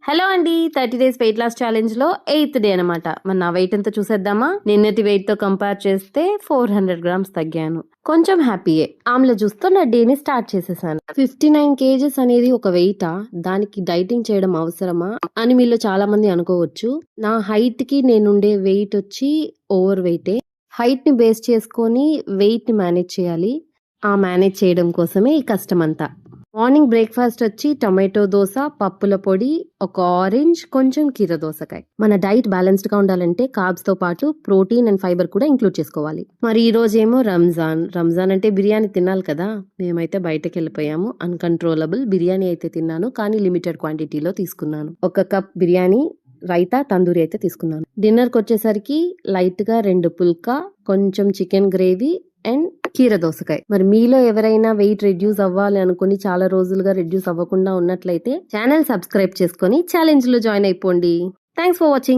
Hello అండి, 30 days weight loss challenge లో 8th day అనమాట. మన నా వెయిట్ ఎంత చూసేద్దామా? నిన్నటి వెయిట్ తో కంపేర్ చేస్తే 400 గ్రామ్స్ తగ్గాను. కొంచెం హ్యాపీయే. ఆమ్ల జ్యూస్ తో నా డేని స్టార్ట్ చేసేసాను. 59 కేజెస్ అనేది ఒక వెయిటా? దానికి డైటింగ్ చేయడం అవసరమా అని మీలో చాలా మంది అనుకోవచ్చు. నా హైట్ కి నేనుండే వెయిట్ వచ్చి ఓవర్ వెయిటే. హైట్ ని బేస్ చేసుకొని వెయిట్ ని మేనేజ్ చేయాలి. ఆ మేనేజ్ చేయడం కోసమే ఈ కష్టం అంతా. మార్నింగ్ బ్రేక్ఫాస్ట్ వచ్చి టొమాటో దోశ, పప్పుల పొడి, ఒక ఆరెంజ్, కొంచెం కీర దోసకాయ. మన డైట్ బ్యాలెన్స్డ్ గా ఉండాలంటే కార్బ్స్ తో పాటు ప్రోటీన్ అండ్ ఫైబర్ కూడా ఇంక్లూడ్ చేసుకోవాలి. మరి ఈ రోజేమో రంజాన్ అంటే బిర్యానీ తినాలి కదా. మేమైతే బయటకు వెళ్ళిపోయాము. అన్కంట్రోలబుల్ బిర్యానీ అయితే తిన్నాను, కానీ లిమిటెడ్ క్వాంటిటీలో తీసుకున్నాను. 1 కప్ బిర్యానీ, రైతా, తందూరి అయితే తీసుకున్నాను. డిన్నర్కి వచ్చేసరికి లైట్ గా 2 పుల్కా, కొంచెం చికెన్ గ్రేవీ అండ్ కీర దోసకాయ. మరి మీలో ఎవరైనా వెయిట్ రెడ్యూస్ అవ్వాలి అనుకుని చాలా రోజులుగా రెడ్యూస్ అవ్వకుండా ఉన్నట్లయితే ఛానల్ సబ్స్క్రైబ్ చేసుకొని ఛాలెంజ్ లో జాయిన్ అయిపోండి. Thanks for watching.